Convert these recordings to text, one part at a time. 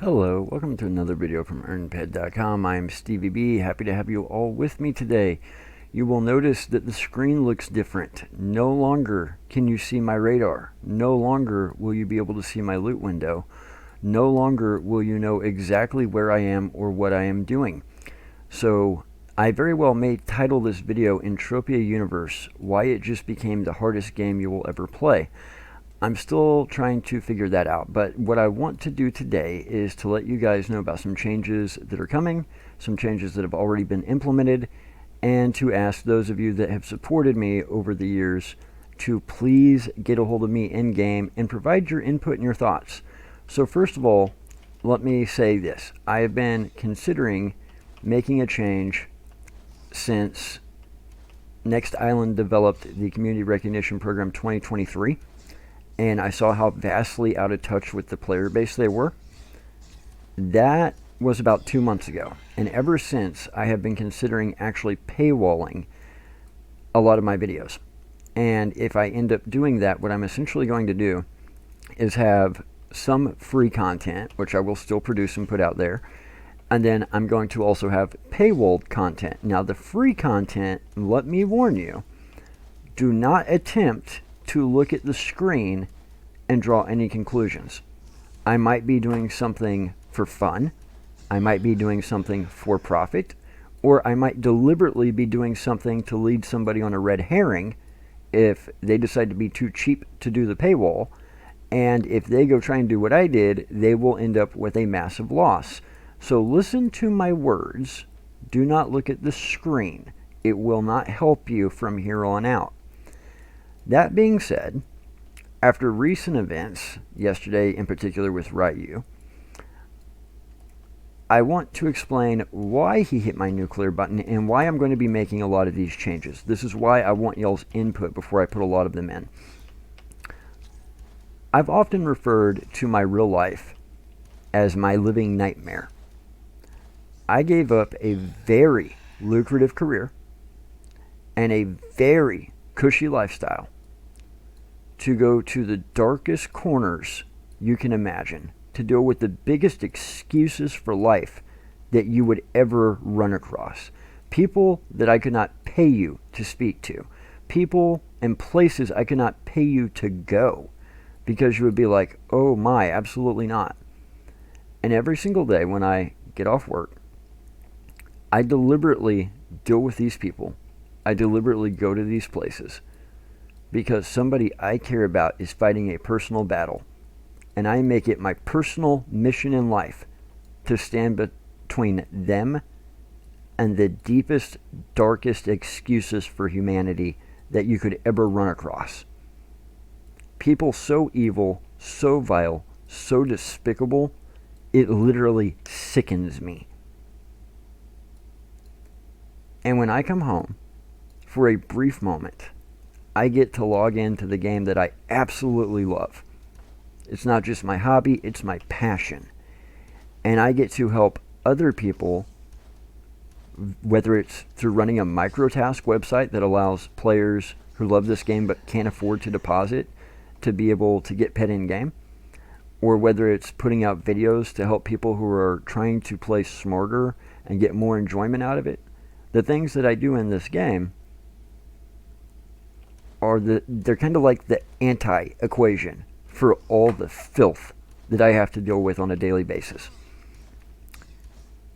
Hello, welcome to another video from earnped.com. I am Stevie B, happy to have you all with me today. You will notice that the screen looks different. No longer can you see my radar. No longer will you be able to see my loot window. No longer will you know exactly where I am or what I am doing. So I very well may title this video Entropia Universe, why it just became the hardest game you will ever play. I'm still trying to figure that out, but what I want to do today is to let you guys know about some changes that are coming, some changes that have already been implemented, and to ask those of you that have supported me over the years to please get a hold of me in-game and provide your input and your thoughts. So first of all, let me say this. I have been considering making a change since Next Island developed the Community Recognition Program 2023. And I saw how vastly out of touch with the player base they were. That was about 2 months ago. And ever since, I have been considering actually paywalling a lot of my videos. And if I end up doing that, what I'm essentially going to do is have some free content, which I will still produce and put out there. And then I'm going to also have paywalled content. Now, the free content, let me warn you, do not attempt to look at the screen and draw any conclusions. I might be doing something for fun, I might be doing something for profit, or I might deliberately be doing something to lead somebody on a red herring if they decide to be too cheap to do the paywall, and if they go try and do what I did, they will end up with a massive loss. So listen to my words, do not look at the screen. It will not help you from here on out. That being said, after recent events, yesterday in particular with Ryu, I want to explain why he hit my nuclear button and why I'm going to be making a lot of these changes. This is why I want y'all's input before I put a lot of them in. I've often referred to my real life as my living nightmare. I gave up a very lucrative career and a very cushy lifestyle to go to the darkest corners you can imagine, to deal with the biggest excuses for life that you would ever run across. People that I could not pay you to speak to. People and places I could not pay you to go because you would be like, oh my, absolutely not. And every single day when I get off work, I deliberately deal with these people. I deliberately go to these places because somebody I care about is fighting a personal battle, and I make it my personal mission in life to stand between them and the deepest, darkest excuses for humanity that you could ever run across. People so evil, so vile, so despicable, it literally sickens me. And when I come home, for a brief moment, I get to log into the game that I absolutely love. It's not just my hobby, it's my passion. And I get to help other people, whether it's through running a microtask website that allows players who love this game but can't afford to deposit to be able to get pet in-game, or whether it's putting out videos to help people who are trying to play smarter and get more enjoyment out of it. The things that I do in this game they're kind of like the anti-equation for all the filth that I have to deal with on a daily basis.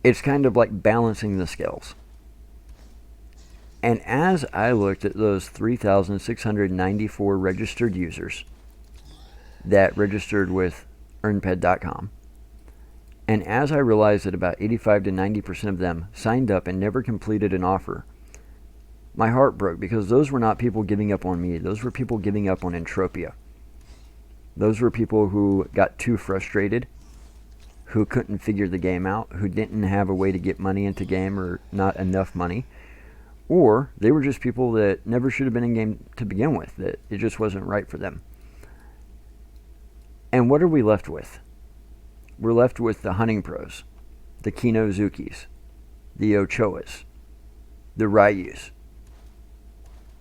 It's kind of like balancing the scales. And as I looked at those 3,694 registered users that registered with earnped.com, and as I realized that about 85 to 90% of them signed up and never completed an offer, my heart broke, because those were not people giving up on me. Those were people giving up on Entropia. Those were people who got too frustrated, who couldn't figure the game out, who didn't have a way to get money into game or not enough money. Or they were just people that never should have been in game to begin with, that it just wasn't right for them. And what are we left with? We're left with the hunting pros, the Kinozukis, the Ochoas, the Ryus,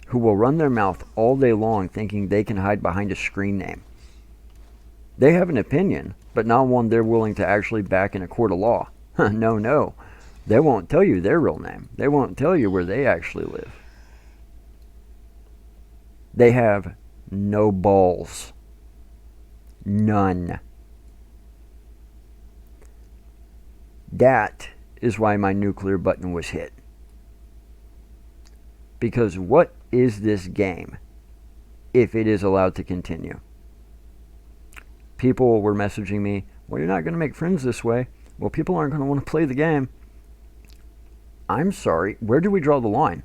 who will run their mouth all day long thinking they can hide behind a screen name. They have an opinion, but not one they're willing to actually back in a court of law. No, no. They won't tell you their real name. They won't tell you where they actually live. They have no balls. None. That is why my nuclear button was hit. Because what is this game if it is allowed to continue? People were messaging me, well, you're not going to make friends this way. Well, people aren't going to want to play the game. I'm sorry, where do we draw the line?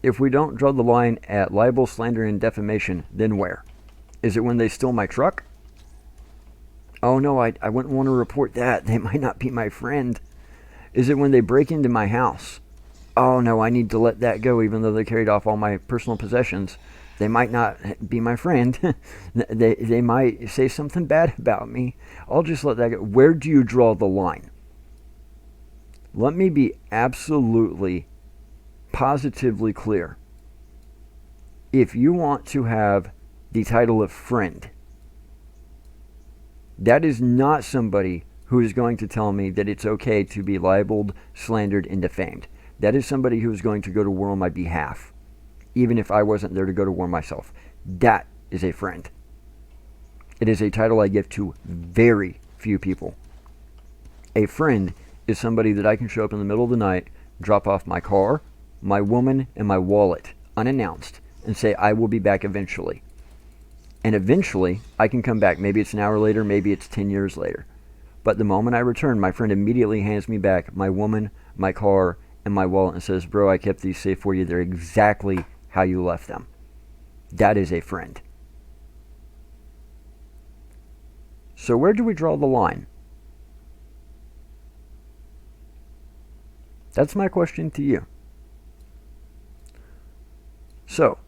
If we don't draw the line at libel, slander, and defamation, then where? Is it when they steal my truck? Oh no, I wouldn't want to report that. They might not be my friend. Is it when they break into my house? Oh no, I need to let that go even though they carried off all my personal possessions. They might not be my friend. they might say something bad about me. I'll just let that go. Where do you draw the line? Let me be absolutely, positively clear. If you want to have the title of friend, that is not somebody who is going to tell me that it's okay to be libeled, slandered, and defamed. That is somebody who is going to go to war on my behalf, even if I wasn't there to go to war myself. That is a friend. It is a title I give to very few people. A friend is somebody that I can show up in the middle of the night, drop off my car, my woman, and my wallet, unannounced, and say, I will be back eventually. And eventually, I can come back. Maybe it's an hour later, maybe it's 10 years later. But the moment I return, my friend immediately hands me back my woman, my car, and my wallet and says, bro, I kept these safe for you. They're exactly how you left them. That is a friend. So where do we draw the line? That's my question to you. So,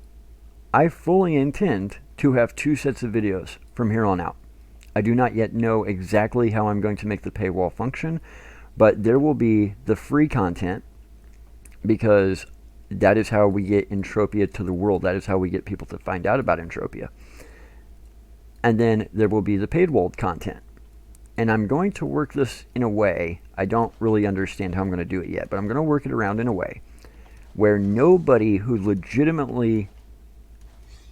I fully intend to have 2 sets of videos from here on out. I do not yet know exactly how I'm going to make the paywall function, but there will be the free content because that is how we get Entropia to the world. That is how we get people to find out about Entropia. And then there will be the paywall content. And I'm going to work this in a way, I don't really understand how I'm going to do it yet, but I'm going to work it around in a way where nobody who legitimately,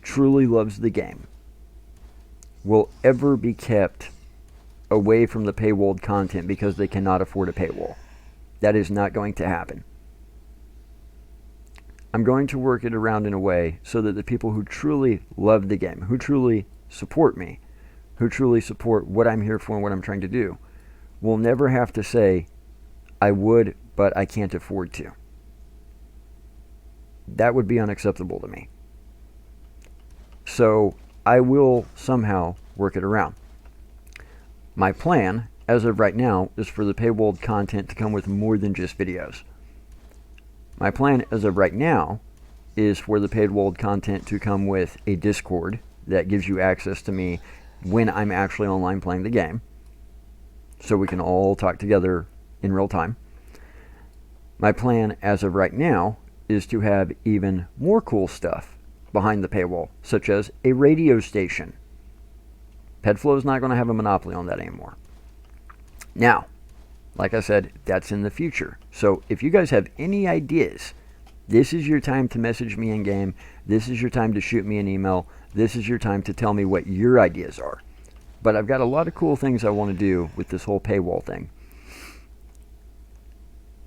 truly loves the game will ever be kept away from the paywalled content because they cannot afford a paywall. That is not going to happen. I'm going to work it around in a way so that the people who truly love the game, who truly support me, who truly support what I'm here for and what I'm trying to do, will never have to say, I would, but I can't afford to. That would be unacceptable to me. So I will somehow work it around. My plan, as of right now, is for the paywalled content to come with more than just videos. My plan, as of right now, is for the paywalled content to come with a Discord that gives you access to me when I'm actually online playing the game, so we can all talk together in real time. My plan, as of right now, is to have even more cool stuff behind the paywall, such as a radio station. PedFlow is not going to have a monopoly on that anymore. Now, like I said, that's in the future. So if you guys have any ideas, this is your time to message me in game. This is your time to shoot me an email. This is your time to tell me what your ideas are. But I've got a lot of cool things I want to do with this whole paywall thing.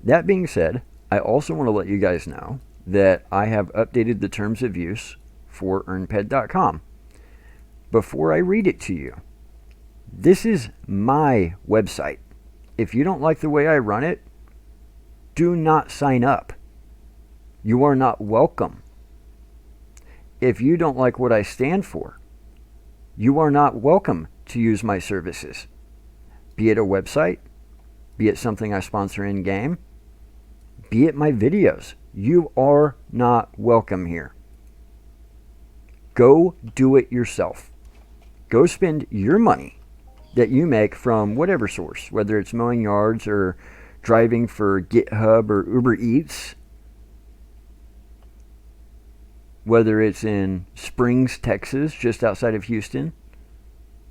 That being said, I also want to let you guys know that I have updated the terms of use for earnped.com. Before I read it to you, this is my website. If you don't like the way I run it, do not sign up. You are not welcome. If you don't like what I stand for, you are not welcome to use my services. Be it a website, be it something I sponsor in-game, be it my videos. You are not welcome here. Go do it yourself. Go spend your money that you make from whatever source, whether it's mowing yards or driving for GitHub or Uber Eats, whether it's in Springs, Texas, just outside of Houston,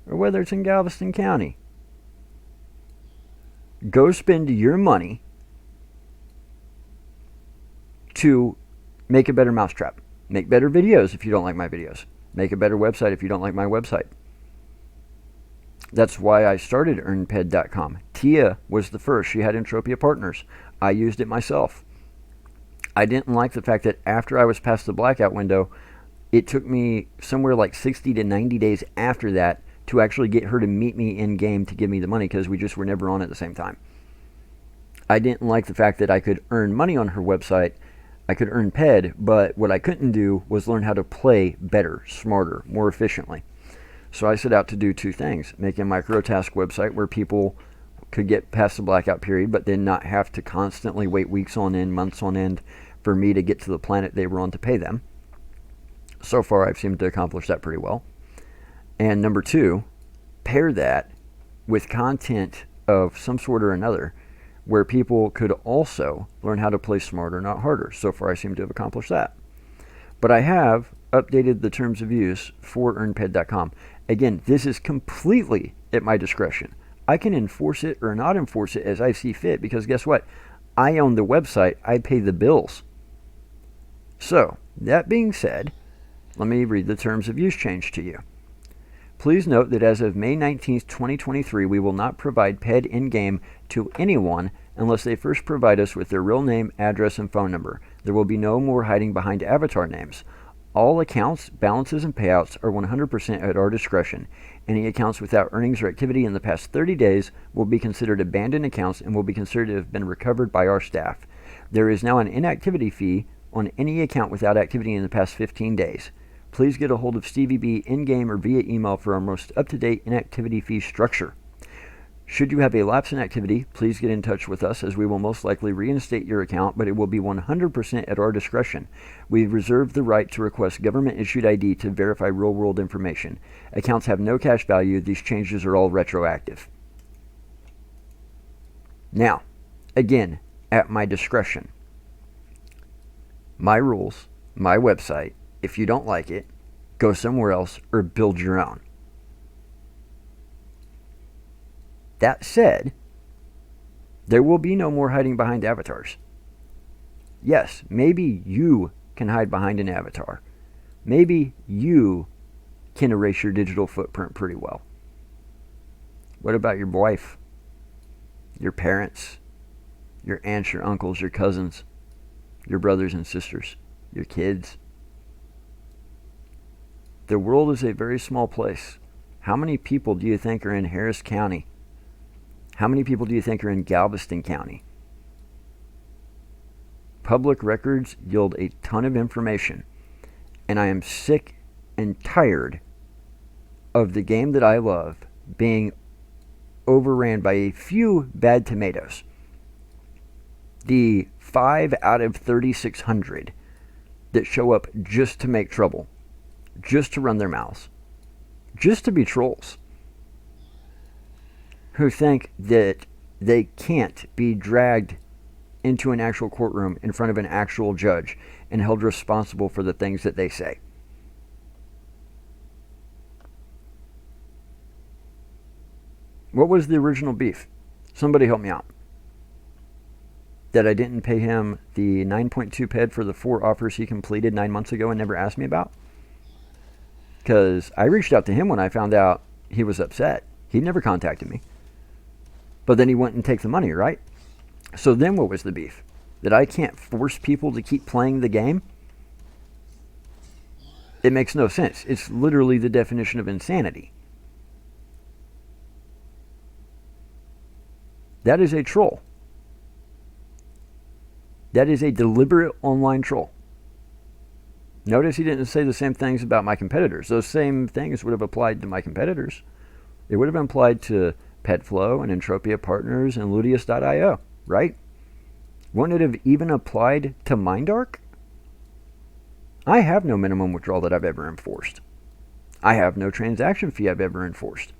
or whether it's in Galveston County, go spend your money to make a better mousetrap. Make better videos if you don't like my videos. Make a better website if you don't like my website. That's why I started earnped.com. Tia was the first. She had Entropia Partners. I used it myself. I didn't like the fact that after I was past the blackout window, it took me somewhere like 60 to 90 days after that to actually get her to meet me in game to give me the money, because we just were never on at the same time. I didn't like the fact that I could earn money on her website. I could earn PED, but what I couldn't do was learn how to play better, smarter, more efficiently. So I set out to do two things: make a micro task website where people could get past the blackout period, but then not have to constantly wait weeks on end, months on end for me to get to the planet they were on to pay them. So far, I've seemed to accomplish that pretty well. And number two, pair that with content of some sort or another where people could also learn how to play smarter, not harder. So far, I seem to have accomplished that. But I have updated the terms of use for earnped.com. Again, this is completely at my discretion. I can enforce it or not enforce it as I see fit, because guess what? I own the website. I pay the bills. So, that being said, let me read the terms of use change to you. Please note that as of May 19th, 2023, we will not provide PED in-game to anyone unless they first provide us with their real name, address, and phone number. There will be no more hiding behind avatar names. All accounts, balances, and payouts are 100% at our discretion. Any accounts without earnings or activity in the past 30 days will be considered abandoned accounts and will be considered to have been recovered by our staff. There is now an inactivity fee on any account without activity in the past 15 days. Please get a hold of Stevie B in-game or via email for our most up-to-date inactivity fee structure. Should you have a lapse in activity, please get in touch with us, as we will most likely reinstate your account, but it will be 100% at our discretion. We reserve the right to request government-issued ID to verify real-world information. Accounts have no cash value. These changes are all retroactive. Now, again, at my discretion. My rules, my website. If you don't like it, go somewhere else or build your own. That said, there will be no more hiding behind avatars. Yes, maybe you can hide behind an avatar. Maybe you can erase your digital footprint pretty well. What about your wife, your parents, your aunts, your uncles, your cousins, your brothers and sisters, your kids? The world is a very small place. How many people do you think are in Harris County? How many people do you think are in Galveston County? Public records yield a ton of information, and I am sick and tired of the game that I love being overran by a few bad tomatoes. The 5 out of 3,600 that show up just to make trouble, just to run their mouths, just to be trolls, who think that they can't be dragged into an actual courtroom in front of an actual judge and held responsible for the things that they say. What was the original beef? Somebody help me out. That I didn't pay him the 9.2 PED for the 4 offers he completed 9 months ago and never asked me about? Because I reached out to him when I found out he was upset. He never contacted me. But then he went and take the money, right? So then what was the beef? That I can't force people to keep playing the game? It makes no sense. It's literally the definition of insanity. That is a troll. That is a deliberate online troll. Notice he didn't say the same things about my competitors. Those same things would have applied to my competitors. It would have been applied to PetFlow and Entropia Partners and Ludius.io, right? Wouldn't it have even applied to Mindark? I have no minimum withdrawal that I've ever enforced. I have no transaction fee I've ever enforced.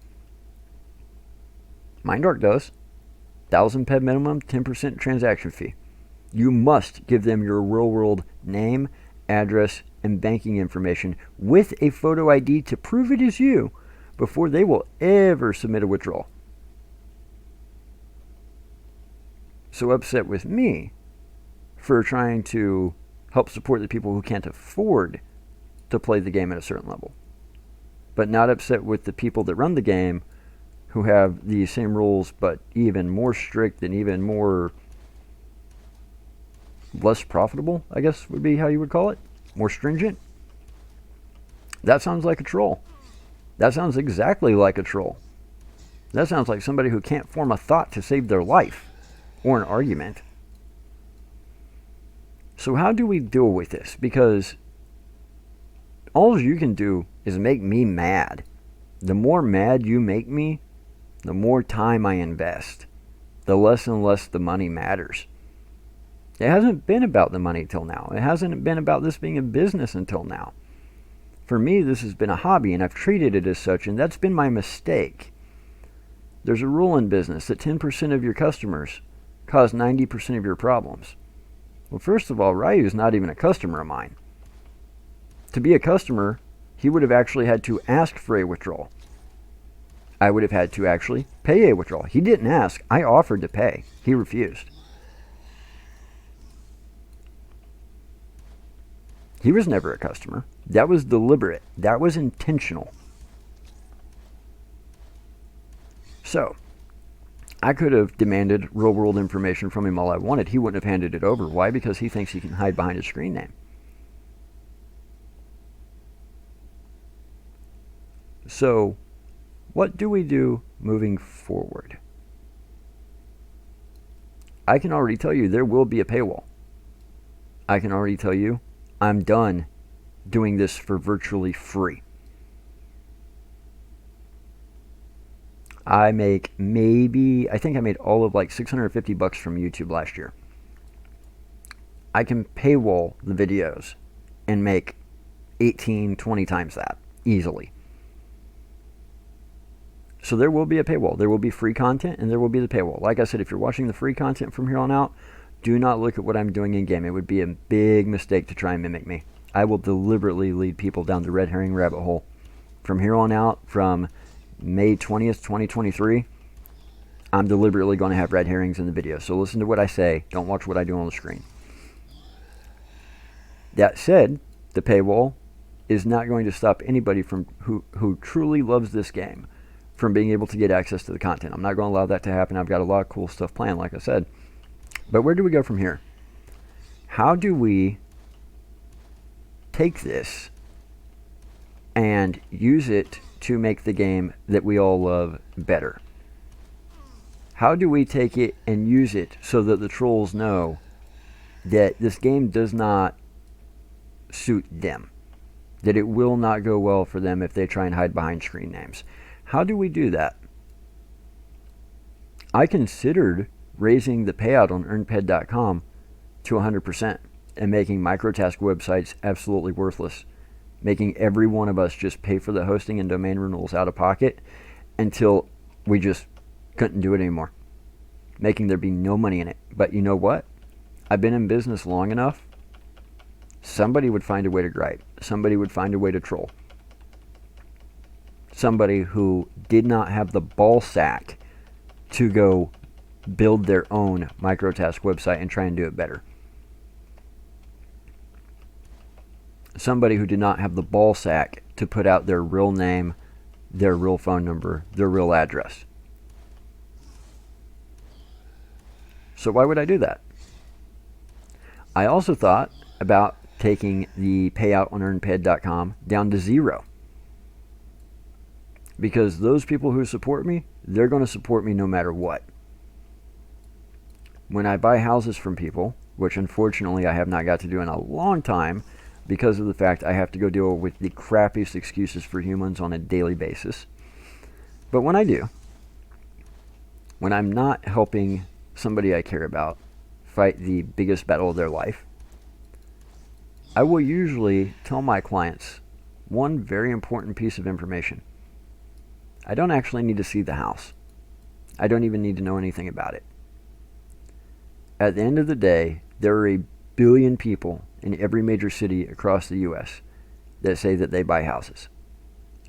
Mindark does. 1,000 PED minimum, 10% transaction fee. You must give them your real-world name, address, and banking information with a photo ID to prove it is you before they will ever submit a withdrawal. So upset with me for trying to help support the people who can't afford to play the game at a certain level, but not upset with the people that run the game who have the same rules but even more strict and even more less profitable, I guess would be how you would call it, more stringent. That sounds like a troll. That sounds exactly like a troll. That sounds like somebody who can't form a thought to save their life or an argument. So how do we deal with this? Because all you can do is make me mad. The more mad you make me, the more time I invest, the less and less the money matters. It hasn't been about the money till now. It hasn't been about this being a business until now. For me, this has been a hobby, and I've treated it as such, and that's been my mistake. There's a rule in business that 10% of your customers cause 90% of your problems. Well, first of all, Ryu is not even a customer of mine. To be a customer, he would have actually had to ask for a withdrawal. I would have had to actually pay a withdrawal. He didn't ask. I offered to pay. He refused. He was never a customer. That was deliberate. That was intentional. So, I could have demanded real-world information from him all I wanted. He wouldn't have handed it over. Why? Because he thinks he can hide behind his screen name. So, what do we do moving forward? I can already tell you there will be a paywall. I can already tell you I'm done doing this for virtually free. I think I made all of like $650 from YouTube last year. I can paywall the videos and make 18, 20 times that easily. So there will be a paywall. There will be free content and there will be the paywall. Like I said, if you're watching the free content from here on out, do not look at what I'm doing in game. It would be a big mistake to try and mimic me. I will deliberately lead people down the red herring rabbit hole. From here on out, from May 20th, 2023, I'm deliberately going to have red herrings in the video. So listen to what I say. Don't watch what I do on the screen. That said, the paywall is not going to stop anybody from who truly loves this game from being able to get access to the content. I'm not going to allow that to happen. I've got a lot of cool stuff planned, like I said. But where do we go from here? How do we take this and use it to make the game that we all love better? How do we take it and use it so that the trolls know that this game does not suit them, that it will not go well for them if they try and hide behind screen names? How do we do that? I considered raising the payout on earnped.com to 100% and making microtask websites absolutely worthless, making every one of us just pay for the hosting and domain renewals out of pocket until we just couldn't do it anymore, making there be no money in it. But you know what? I've been in business long enough. Somebody would find a way to gripe. Somebody would find a way to troll. Somebody who did not have the ball sack to go build their own microtask website and try and do it better. Somebody who did not have the ball sack to put out their real name, their real phone number, their real address. So why would I do that? I also thought about taking the payout on earnped.com down to 0. Because those people who support me, they're going to support me no matter what. When I buy houses from people, which unfortunately I have not got to do in a long time because of the fact I have to go deal with the crappiest excuses for humans on a daily basis. But when I do, when I'm not helping somebody I care about fight the biggest battle of their life, I will usually tell my clients one very important piece of information. I don't actually need to see the house. I don't even need to know anything about it. At the end of the day, there are a billion people in every major city across the U.S. that say that they buy houses.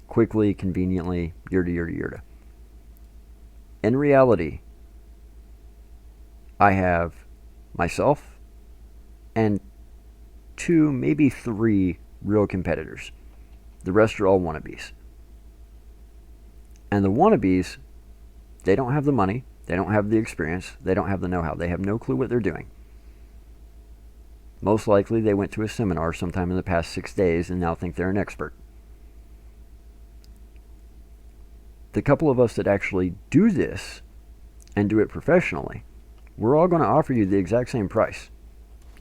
quickly, conveniently, yada. In reality, I have myself and 2, maybe 3 real competitors. The rest are all wannabes. And the wannabes, they don't have the money, they don't have the experience, they don't have the know-how, they have no clue what they're doing. Most likely they went to a seminar sometime in the past 6 days and now think they're an expert. The couple of us that actually do this and do it professionally, we're all going to offer you the exact same price.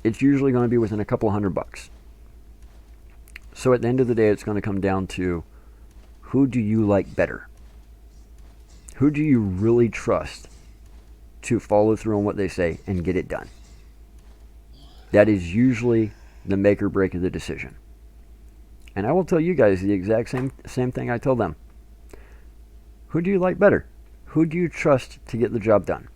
It's usually going to be within a couple $100. So at the end of the day, it's going to come down to, who do you like better? Who do you really trust to follow through on what they say and get it done? That is usually the make or break of the decision. And I will tell you guys the exact same thing I tell them. Who do you like better? Who do you trust to get the job done?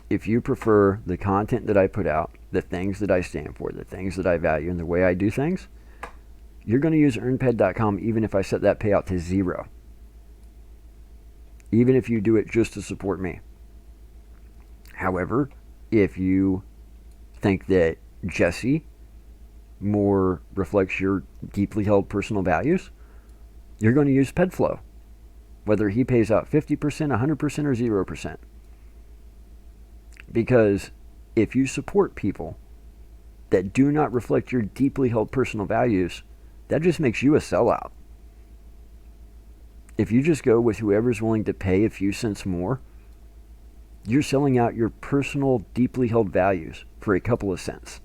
If you prefer the content that I put out, the things that I stand for, the things that I value, and the way I do things, you're going to use earnped.com even if I set that payout to 0. Even if you do it just to support me. However, if you think that Jesse more reflects your deeply held personal values, you're going to use PedFlow, whether he pays out 50%, 100%, or 0%. Because if you support people that do not reflect your deeply held personal values, that just makes you a sellout. If you just go with whoever's willing to pay a few cents more, you're selling out your personal, deeply held values for a couple of cents.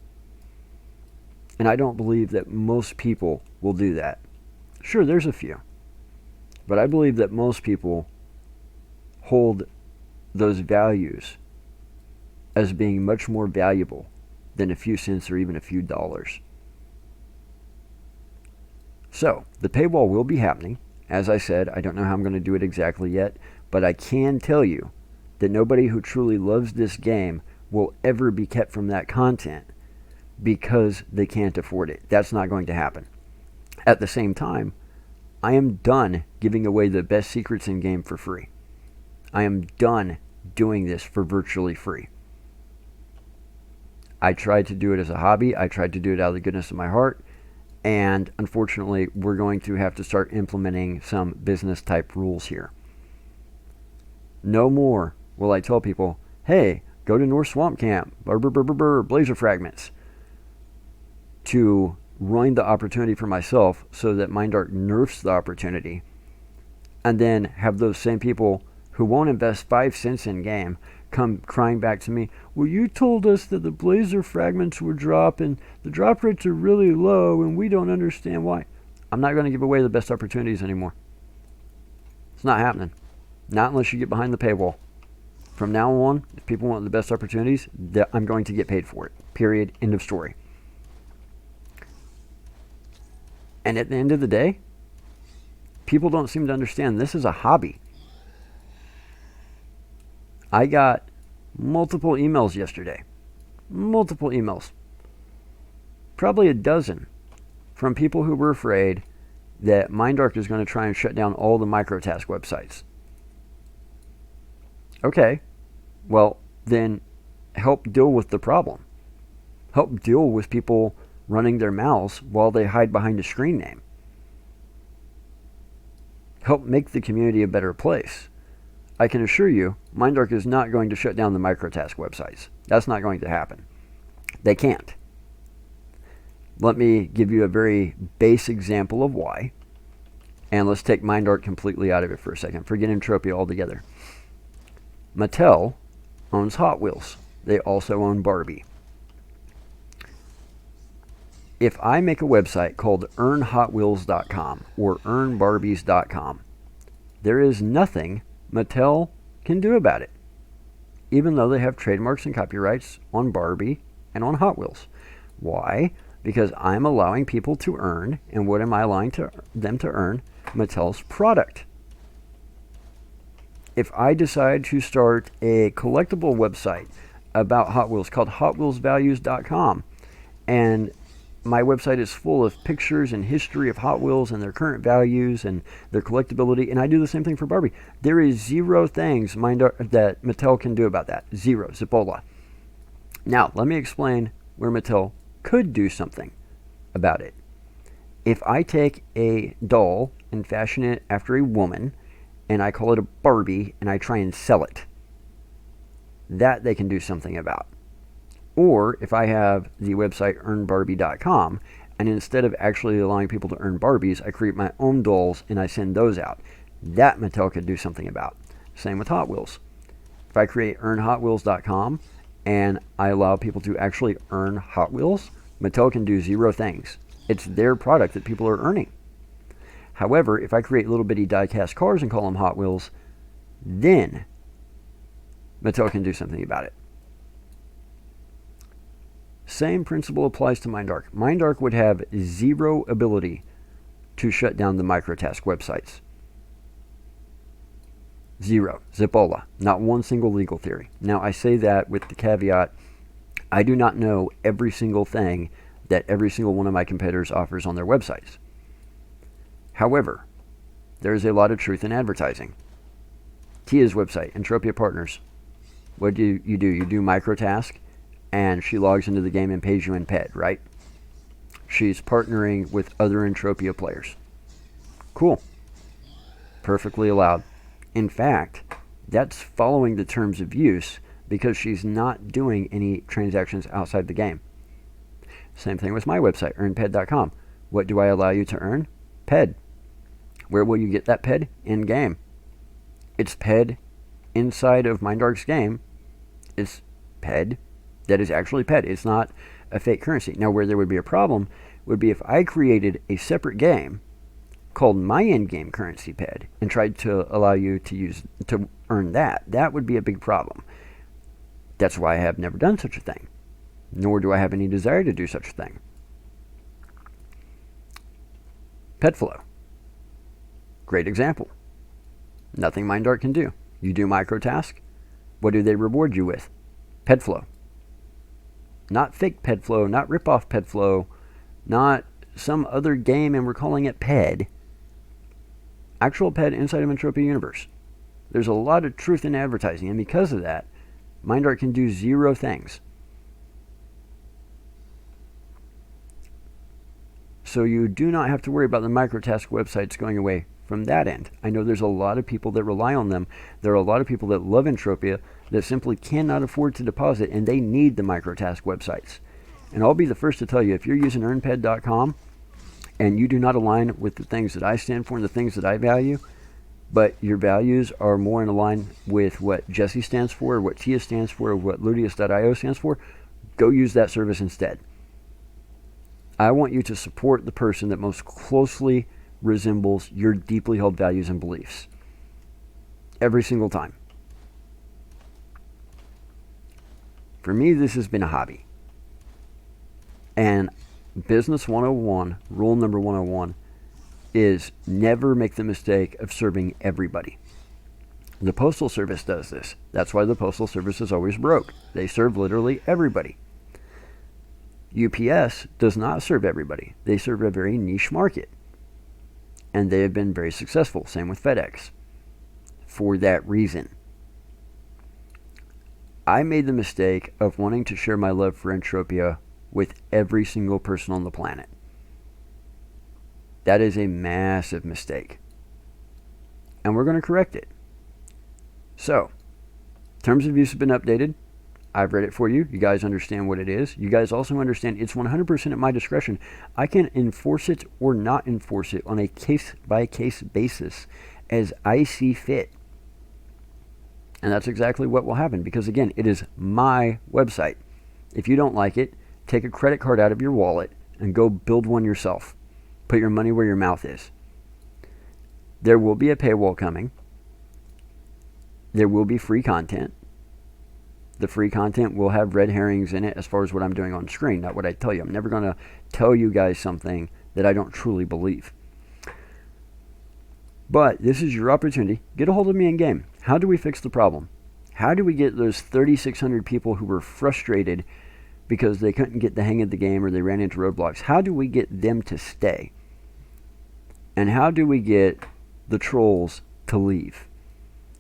And I don't believe that most people will do that. Sure, there's a few. But I believe that most people hold those values as being much more valuable than a few cents or even a few dollars. So, the paywall will be happening. As I said, I don't know how I'm going to do it exactly yet, but I can tell you that nobody who truly loves this game will ever be kept from that content because they can't afford it. That's not going to happen. At the same time, I am done giving away the best secrets in game for free. I am done doing this for virtually free. I tried to do it as a hobby. I tried to do it out of the goodness of my heart. And unfortunately, we're going to have to start implementing some business type rules here. No more will I tell people, hey, go to North Swamp Camp, Blazer Fragments, to ruin the opportunity for myself so that MindArt nerfs the opportunity, and then have those same people who won't invest 5 cents in game come crying back to me, well, you told us that the Blazer Fragments were dropping, the drop rates are really low, and we don't understand why. I'm not going to give away the best opportunities anymore. It's not happening. Not unless you get behind the paywall. From now on, if people want the best opportunities, I'm going to get paid for it. Period. End of story. And at the end of the day, people don't seem to understand this is a hobby. I got multiple emails yesterday. Multiple emails. Probably a dozen from people who were afraid that MindArt is going to try and shut down all the microtask websites. Okay, well, then help deal with the problem. Help deal with people running their mouths while they hide behind a screen name. Help make the community a better place. I can assure you, MindArt is not going to shut down the microtask websites. That's not going to happen. They can't. Let me give you a very base example of why. And let's take MindArt completely out of it for a second. Forget Entropia altogether. Mattel owns Hot Wheels. They also own Barbie. If I make a website called earnhotwheels.com or earnbarbies.com, there is nothing Mattel can do about it, even though they have trademarks and copyrights on Barbie and on Hot Wheels. Why? Because I'm allowing people to earn, and what am I allowing them to earn? Mattel's product. If I decide to start a collectible website about Hot Wheels called hotwheelsvalues.com, and my website is full of pictures and history of Hot Wheels and their current values and their collectability, and I do the same thing for Barbie. There is zero things that Mattel can do about that. Zero. Zipola. Now, let me explain where Mattel could do something about it. If I take a doll and fashion it after a woman, and I call it a Barbie, and I try and sell it, that they can do something about. Or if I have the website earnbarbie.com, and instead of actually allowing people to earn Barbies, I create my own dolls and I send those out. That Mattel could do something about. Same with Hot Wheels. If I create earnhotwheels.com and I allow people to actually earn Hot Wheels, Mattel can do zero things. It's their product that people are earning. However, if I create little bitty die-cast cars and call them Hot Wheels, then Mattel can do something about it. Same principle applies to MindArc. MindArc would have zero ability to shut down the microtask websites. Zero. Zipola. Not one single legal theory. Now, I say that with the caveat, I do not know every single thing that every single one of my competitors offers on their websites. However, there is a lot of truth in advertising. Tia's website, Entropia Partners. What do? You do microtask, and she logs into the game and pays you in PED, right? She's partnering with other Entropia players. Cool. Perfectly allowed. In fact, that's following the terms of use because she's not doing any transactions outside the game. Same thing with my website, earnped.com. What do I allow you to earn? PED. Where will you get that PED? In-game. It's PED inside of MindArc's game. It's PED that is actually PED. It's not a fake currency. Now, where there would be a problem would be if I created a separate game called my in-game currency PED and tried to allow you to earn that. That would be a big problem. That's why I have never done such a thing, nor do I have any desire to do such a thing. PedFlow. Great example. Nothing MindArc can do. You do microtask. What do they reward you with? PedFlow. Not fake PedFlow, not rip-off PedFlow, not some other game and we're calling it PED. Actual PED inside of Entropia Universe. There's a lot of truth in advertising, and because of that, MindArc can do zero things. So you do not have to worry about the microtask websites going away from that end. I know there's a lot of people that rely on them. There are a lot of people that love Entropia that simply cannot afford to deposit, and they need the microtask websites. And I'll be the first to tell you, if you're using earnped.com and you do not align with the things that I stand for and the things that I value, but your values are more in line with what Jesse stands for, or what Tia stands for, or what Ludius.io stands for, go use that service instead. I want you to support the person that most closely resembles your deeply held values and beliefs. Every single time. For me, this has been a hobby. And Business 101, rule number 101, is never make the mistake of serving everybody. The Postal Service does this. That's why the Postal Service is always broke. They serve literally everybody. UPS does not serve everybody. They serve a very niche market. And they have been very successful. Same with FedEx. For that reason. I made the mistake of wanting to share my love for Entropia with every single person on the planet. That is a massive mistake. And we're going to correct it. So, terms of use have been updated. I've read it for you. You guys understand what it is. You guys also understand it's 100% at my discretion. I can enforce it or not enforce it on a case-by-case basis as I see fit. And that's exactly what will happen because, again, it is my website. If you don't like it, take a credit card out of your wallet and go build one yourself. Put your money where your mouth is. There will be a paywall coming. There will be free content. The free content will have red herrings in it as far as what I'm doing on screen, not what I tell you. I'm never going to tell you guys something that I don't truly believe. But this is your opportunity. Get a hold of me in game. How do we fix the problem? How do we get those 3,600 people who were frustrated because they couldn't get the hang of the game or they ran into roadblocks. How do we get them to stay? And how do we get the trolls to leave?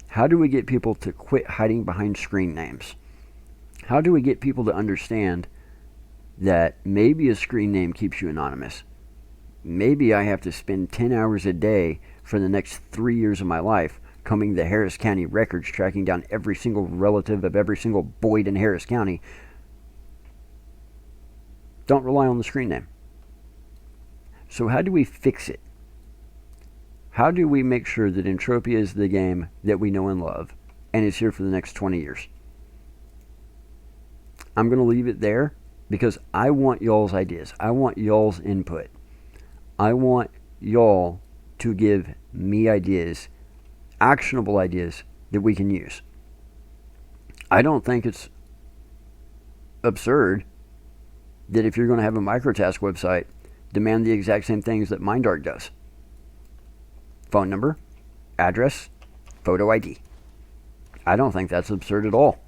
How do we get people to quit hiding behind screen names? How do we get people to understand that maybe a screen name keeps you anonymous? Maybe I have to spend 10 hours a day for the next 3 years of my life combing the Harris County records, tracking down every single relative of every single Boyd in Harris County. Don't rely on the screen name. So how do we fix it? How do we make sure that Entropia is the game that we know and love and is here for the next 20 years? I'm going to leave it there because I want y'all's ideas. I want y'all's input. I want y'all to give me ideas, actionable ideas that we can use. I don't think it's absurd that if you're going to have a microtask website, demand the exact same things that MindArc does. Phone number, address, photo ID. I don't think that's absurd at all.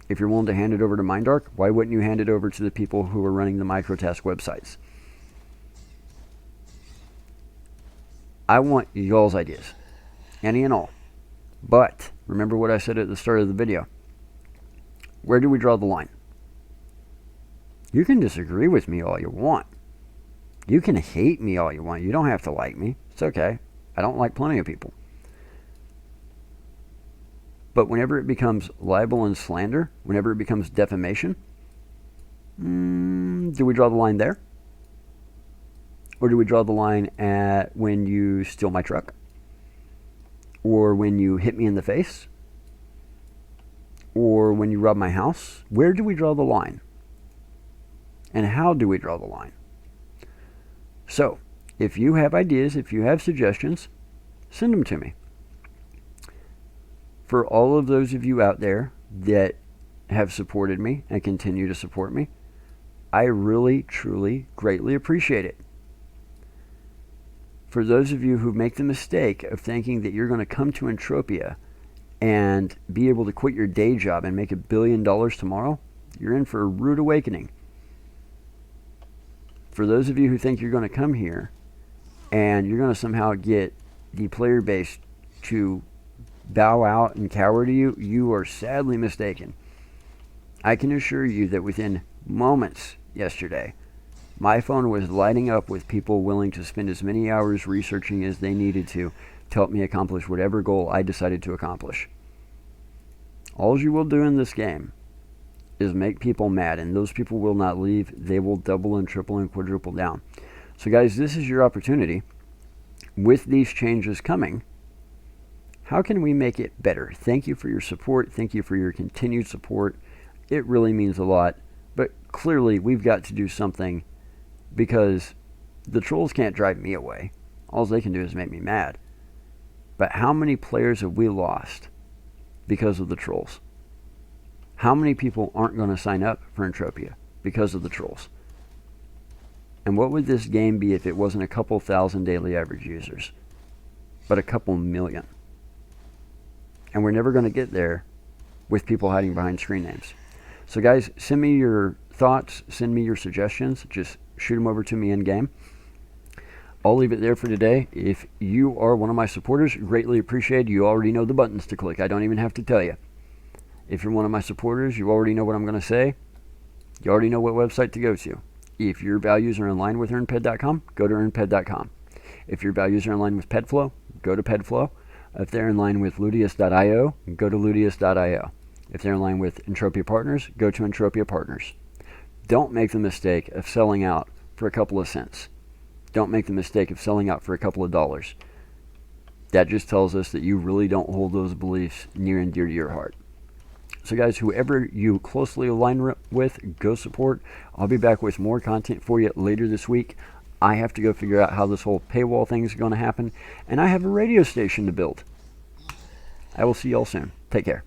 If you're willing to hand it over to MindArc, why wouldn't you hand it over to the people who are running the microtask websites? I want y'all's ideas, any and all. But remember what I said at the start of the video. Where do we draw the line? You can disagree with me all you want. You can hate me all you want. You don't have to like me. It's okay. I don't like plenty of people. But whenever it becomes libel and slander, whenever it becomes defamation, do we draw the line there? Or do we draw the line at when you steal my truck? Or when you hit me in the face? Or when you rob my house? Where do we draw the line? And how do we draw the line? So, if you have ideas, if you have suggestions, send them to me. For all of those of you out there that have supported me and continue to support me, I really, truly, greatly appreciate it. For those of you who make the mistake of thinking that you're going to come to Entropia and be able to quit your day job and make $1 billion tomorrow, you're in for a rude awakening. For those of you who think you're going to come here and you're going to somehow get the player base to bow out and cower to you, you are sadly mistaken. I can assure you that within moments yesterday, my phone was lighting up with people willing to spend as many hours researching as they needed to help me accomplish whatever goal I decided to accomplish. All you will do in this game is make people mad, and those people will not leave. They will double and triple and quadruple down. So guys, this is your opportunity. With these changes coming, how can we make it better? Thank you for your support. Thank you for your continued support. It really means a lot. But clearly, we've got to do something because the trolls can't drive me away. All they can do is make me mad. But how many players have we lost because of the trolls? How many people aren't going to sign up for Entropia because of the trolls? And what would this game be if it wasn't a couple thousand daily average users, but a couple million? And we're never going to get there with people hiding behind screen names. So guys, send me your thoughts, send me your suggestions, just shoot them over to me in game. I'll leave it there for today. If you are one of my supporters, greatly appreciate. You already know the buttons to click. I don't even have to tell you. If you're one of my supporters, you already know what I'm going to say. You already know what website to go to. If your values are in line with earnped.com, go to earnped.com. If your values are in line with PedFlow, go to PedFlow. If they're in line with Ludius.io, go to Ludius.io. If they're in line with Entropia Partners, go to Entropia Partners. Don't make the mistake of selling out for a couple of cents. Don't make the mistake of selling out for a couple of dollars. That just tells us that you really don't hold those beliefs near and dear to your heart. So guys, whoever you closely align with, go support. I'll be back with more content for you later this week. I have to go figure out how this whole paywall thing is going to happen, and I have a radio station to build. I will see y'all soon. Take care.